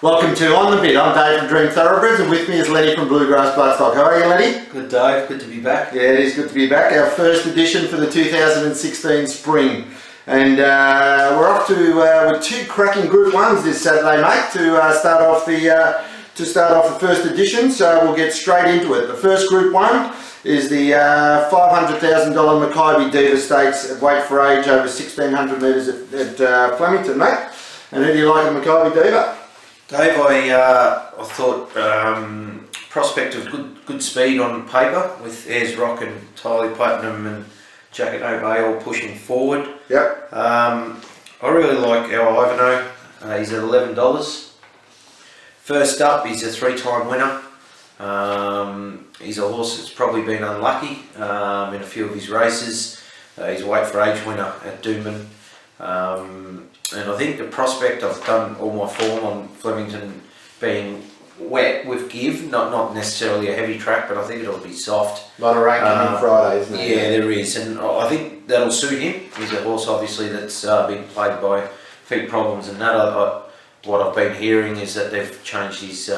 Welcome to On the Bit. I'm Dave from Dream Thoroughbreds, and with me is Lenny from Bluegrass Bloodstock. How are you, Lenny? Good, Dave. Good to be back. Yeah, it is good to be back. Our first edition for the 2016 spring. And we're off to with two cracking Group 1s this Saturday, mate, to start off the first edition. So we'll get straight into it. The first Group 1 is the $500,000 Makybe Diva Stakes at weight for age over 1,600 metres at Flemington, mate. And who do you like at Makybe Diva? Dave, I thought prospect of good speed on paper with Ayers Rock and Tyler Platinum and Jacket Obey all pushing forward. Yep. I really like our Ivano. He's at $11. First up, he's a three-time winner. He's a horse that's probably been unlucky in a few of his races. He's a weight for age winner at Doomben. And I think the prospect, I've done all my form on Flemington being wet with give, not necessarily a heavy track, but I think it'll be soft. A lot of rain coming on Friday, isn't it? Yeah, there is, and I think that'll suit him. He's a horse obviously that's been plagued by feet problems and that. What I've been hearing is that they've changed his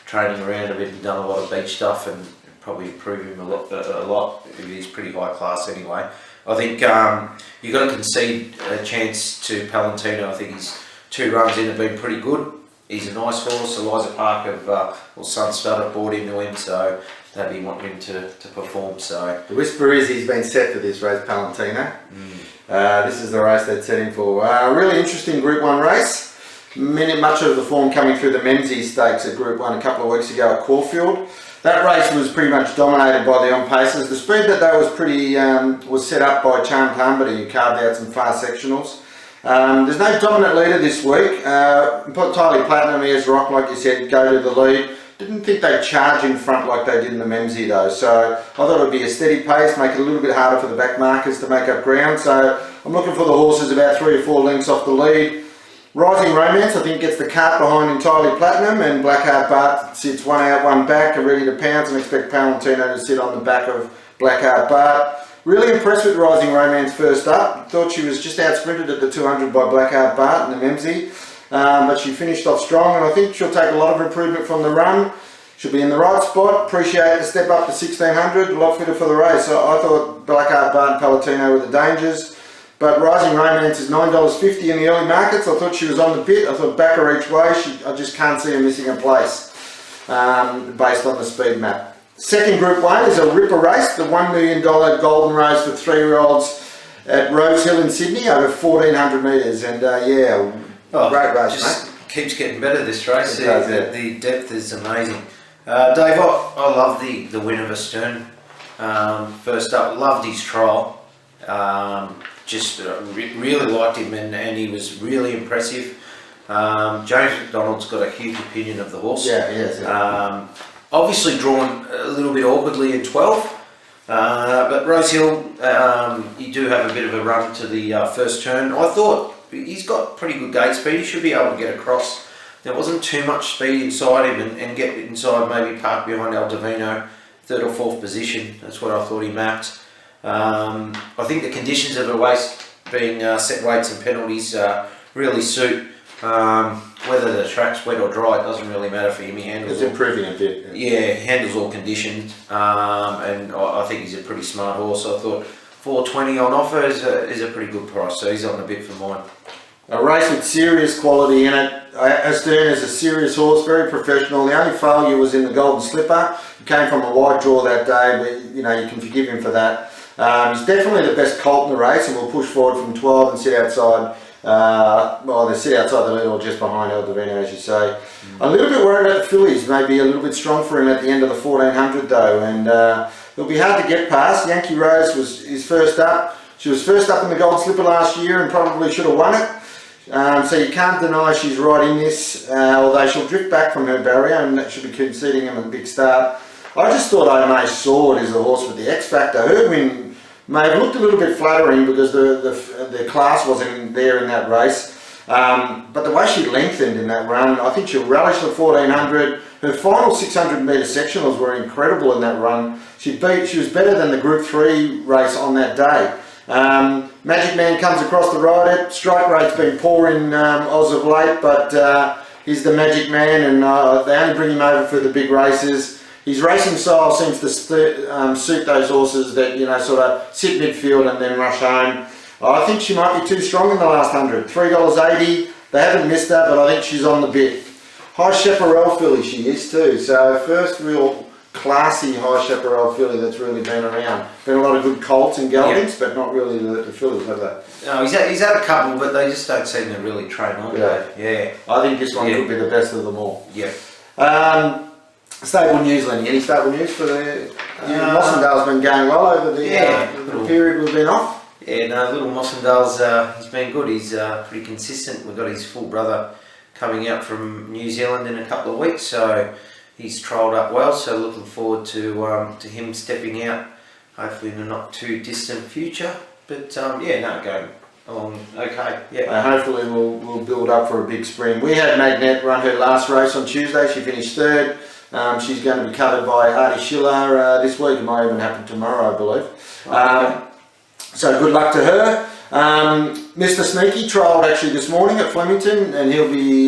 training around a bit and done a lot of beach stuff and probably improved him a lot. He's pretty high class anyway. I think you've got to concede a chance to Palantino. I think his 2 runs in have been pretty good. He's a nice horse. Eliza Park of Sun Stud bought into him, so they'd be wanting him to perform. So the whisper is he's been set for this race, Palantino. This is the race they're setting for. A really interesting Group 1 race. Much of the form coming through the Makybe Stakes at Group 1 a couple of weeks ago at Caulfield. That race was pretty much dominated by the on-pacers. The speed that they was set up by Charmed Humberty, who carved out some fast sectionals. There's no dominant leader this week. Tyler Platinum, Ayers Rock, like you said, go to the lead. Didn't think they'd charge in front like they did in the Makybe though. So I thought it would be a steady pace, make it a little bit harder for the back markers to make up ground. So I'm looking for the horses about 3 or 4 lengths off the lead. Rising Romance, I think, gets the cart behind Entirely Platinum, and Blackheart Bart sits 1 out, 1 back, and ready to pounce, and expect Palantino to sit on the back of Blackheart Bart. Really impressed with Rising Romance first up. Thought she was just out sprinted at the 200 by Blackheart Bart in the Makybe, but she finished off strong, and I think she'll take a lot of improvement from the run. She'll be in the right spot. Appreciate the step up to 1,600, a lot fitter for the race. So I thought Blackheart Bart and Palantino were the dangers. But Rising Romance is $9.50 in the early markets. I thought she was on the pit. I thought back her each way. I just can't see her missing a place based on the speed map. Second Group 1 is a ripper race, the $1 million Golden Rose for 3-year-olds at Rose Hill in Sydney over 1,400 metres. And great race, just mate. Keeps getting better this race. It does, yeah. The depth is amazing. Dave, I love the win of Astern. First up, loved his trial. Really liked him, and he was really impressive. James McDonald's got a huge opinion of the horse. Yeah, he has. Yeah. Obviously drawn a little bit awkwardly in 12, but Rose Hill, you do have a bit of a run to the first turn. I thought he's got pretty good gate speed. He should be able to get across. There wasn't too much speed inside him, and get inside, maybe park behind El Divino, 3rd or 4th position. That's what I thought he mapped. I think the conditions of the race being set weights and penalties really suit. Whether the track's wet or dry, it doesn't really matter for him. He handles. It's improving a bit. Yeah, he handles all conditions, and I think he's a pretty smart horse. I thought $4.20 on offer is a pretty good price, so he's on the bit for mine. A race with serious quality in it. Astern is a serious horse, very professional. The only failure was in the Golden Slipper. He came from a wide draw that day, but you can forgive him for that. He's definitely the best colt in the race, and will push forward from 12 and sit outside. They sit outside the lead or just behind El Divino, as you say. A little bit worried about the fillies, maybe a little bit strong for him at the end of the 1,400 though, and it'll be hard to get past. Yankee Rose was his first up. She was first up in the Golden Slipper last year and probably should have won it. So you can't deny she's right in this, although she'll drift back from her barrier and that should be conceding him a big start. I just thought Omae Sword is the horse with the X factor. Her win may have looked a little bit flattering because the class wasn't there in that race. But the way she lengthened in that run, I think she'll relish the 1,400. Her final 600 metre sectionals were incredible in that run. She was better than the Group 3 race on that day. Magic Man comes across the rider. Strike rate's been poor in Oz of late, but He's the magic man, and they only bring him over for the big races. His racing style seems to suit those horses that, you know, sort of sit midfield and then rush home. I think she might be too strong in the last 100. $3.80. They haven't missed her, but I think she's on the bit. High Chaparral filly she is too. So first real classy High Chaparral filly that's really been around. Been a lot of good colts and geldings, but not really the fillies, have they? No, he's had a couple, but they just don't seem to really train on. Yeah. I think this one could be the best of them all. Yeah. Stable news, Lenny. Any stable news for the... Mossendale's been going well over the period we've been off. Yeah, no, little Mossendale's, he's been good. He's pretty consistent. We've got his full brother coming out from New Zealand in a couple of weeks, so he's trialled up well. So looking forward to him stepping out, hopefully in a not too distant future. But going along okay. Yeah. Hopefully we'll build up for a big spring. We had Magnette run her last race on Tuesday. She finished third. She's going to be covered by Artie Schiller this week. It might even happen tomorrow, I believe. So good luck to her. Mr. Sneaky trialled actually this morning at Flemington, and he'll be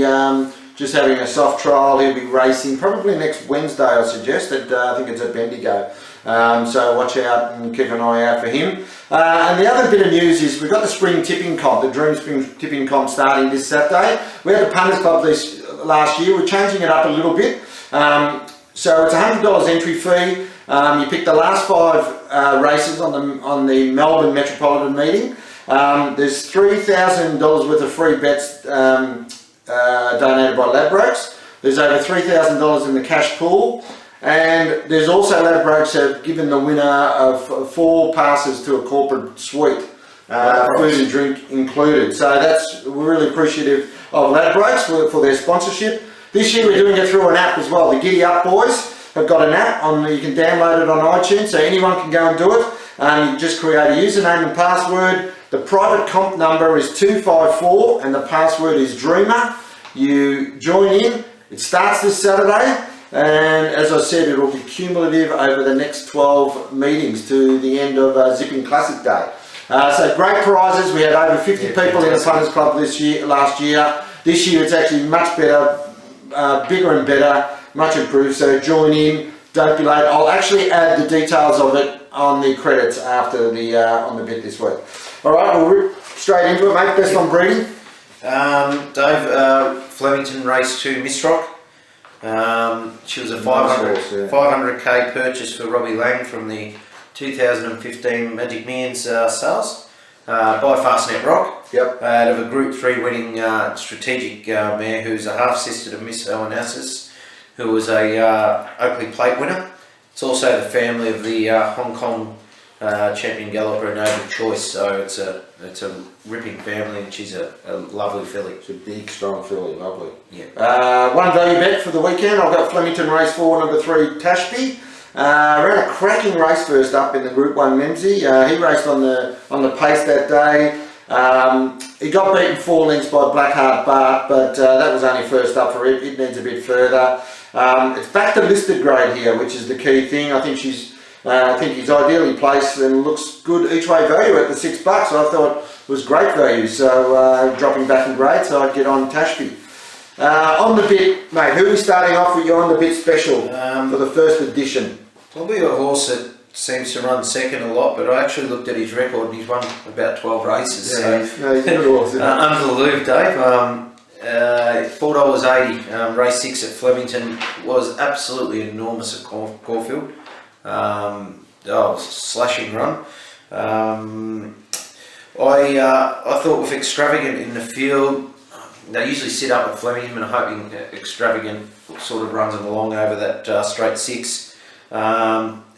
just having a soft trial. He'll be racing probably next Wednesday, I suggest. I think it's at Bendigo. So watch out and keep an eye out for him. And the other bit of news is we've got the spring tipping comp, the Dream Spring Tipping Comp starting this Saturday. We had the Punters Club this last year. We're changing it up a little bit. So it's $100 entry fee. You pick the last 5 races on the Melbourne Metropolitan meeting. There's $3,000 worth of free bets donated by Ladbrokes. There's over $3,000 in the cash pool, and there's also Ladbrokes have given the winner of 4 passes to a corporate suite, food and drink included. So we're really appreciative of Ladbrokes for their sponsorship. This year we're doing it through an app as well. The Giddy Up boys have got an app you can download it on iTunes, so anyone can go and do it. You just create a username and password. The private comp number is 254 and the password is Dreamer. You join in. It starts this Saturday, and as I said, it will be cumulative over the next 12 meetings to the end of Zipping Classic Day. So great prizes. We had over 50 people in the Punters Club last year. This year it's actually much better, bigger and better, much improved. So join in, don't be late. I'll actually add the details of it on the credits after on the bit this week. All right, we'll rip straight into it, mate. Best on breeding. Dave, Flemington Race 2 Mistrock. She was a 500k purchase for Robbie Lang from the 2015 Magic Millions sales by Fastnet Rock. Yep. Out of a Group 3 winning strategic mare who's a half sister to Miss Onassis, who was a Oakley Plate winner. It's also the family of the Hong Kong champion galloper Noble Choice, so it's a ripping family, and she's a lovely filly. It's a big, strong filly, lovely. Yeah. One value bet for the weekend. I've got Flemington Race 4, number 3, Tashby. Ran a cracking race first up in the Group 1 Memsey. He raced on the pace that day. He got beaten 4 lengths by Blackheart Bart, but that was only first up for it. It needs a bit further. It's back to listed grade here, which is the key thing. I think he's ideally placed and looks good each way value at the $6. I thought it was great value, so dropping back in grade, so I'd get on Tashby. On the bit, mate, who are we starting off with? You're on the bit special for the first edition. Probably a horse that seems to run second a lot, but I actually looked at his record and he's won about 12 races. Yeah, so he's a good horse. Under the loop, Dave. $4.80. Race 6 at Flemington was absolutely enormous at Caulfield. Slashing run. I thought with Extravagant in the field, they usually sit up at Flemington, and hoping Extravagant sort of runs them along over that straight 6.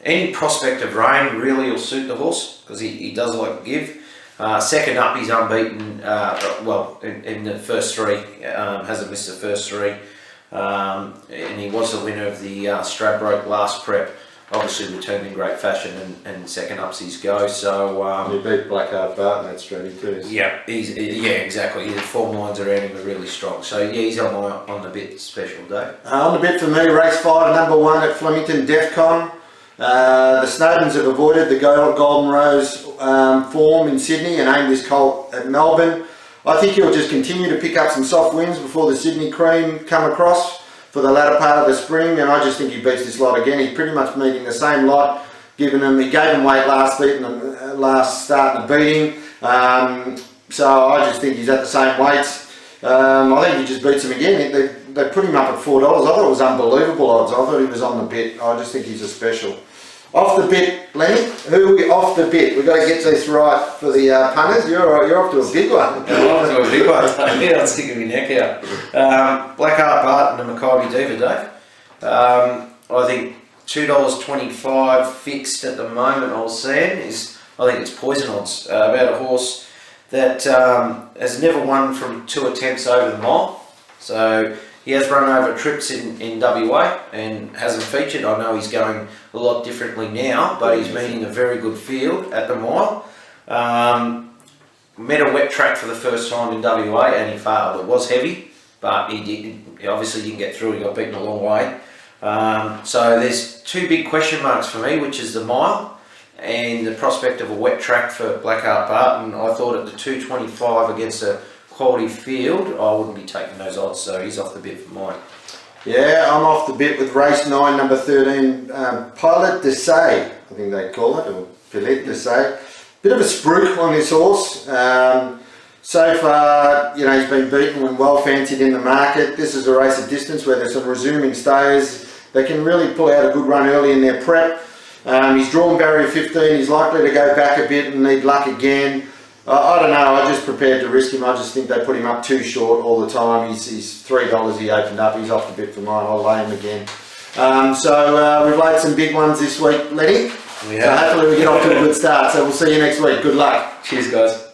Any prospect of rain really will suit the horse, because he does like to give. Second up, he's unbeaten, in the first 3, hasn't missed the first 3, and he was the winner of the Stradbroke last prep, obviously returned in great fashion, and second up's his go, so... he beat Blackheart Bart in that strategy too. Yeah, exactly, the form lines around him are really strong, so yeah, he's on the bit special day. On the bit for me, race 5, number 1 at Flemington, Defcon. The Snowdens have avoided the Golden Rose form in Sydney and aimed this colt at Melbourne. I think he'll just continue to pick up some soft wins before the Sydney Cream come across for the latter part of the spring, and I just think he beats this lot again. He's pretty much meeting the same lot. He gave him weight last start in the beating. So I just think he's at the same weights. I think he just beats him again. They put him up at $4. I thought it was unbelievable odds. I thought he was on the bit. I just think he's a special. Off the bit, Lenny. Who are we off the bit? We've got to get this right for the punters. You're off to a big one. I'm off to a big one. Yeah, I'm sticking my neck out. Blackheart Barton and Makybe Diva, Dave. I think $2.25 fixed at the moment, I was saying, I think it's poison odds. About a horse that has never won from 2 attempts over the mile. So he has run over trips in WA and hasn't featured. I know he's going a lot differently now, but he's meeting a very good field at the mile. Met a wet track for the first time in WA and he failed. It was heavy, but he obviously didn't get through. He got beaten a long way. So there's 2 big question marks for me, which is the mile and the prospect of a wet track for Blackheart Barton. I thought at the 225 against a quality field, I wouldn't be taking those odds, so he's off the bit for mine. Yeah, I'm off the bit with race 9, number 13, Pilot de Say, I think they call it, or Pilot de Say. Bit of a spruik on this horse. So far, you know, he's been beaten when well fancied in the market. This is a race of distance where there's some resuming stayers. They can really pull out a good run early in their prep. He's drawn barrier 15. He's likely to go back a bit and need luck again. I don't know, I just prepared to risk him. I just think they put him up too short all the time. He's $3 he opened up. He's off the bit for mine. I'll lay him again. So we've laid some big ones this week, Lenny. We have. So hopefully we get off to a good start. So we'll see you next week. Good luck. Cheers, guys.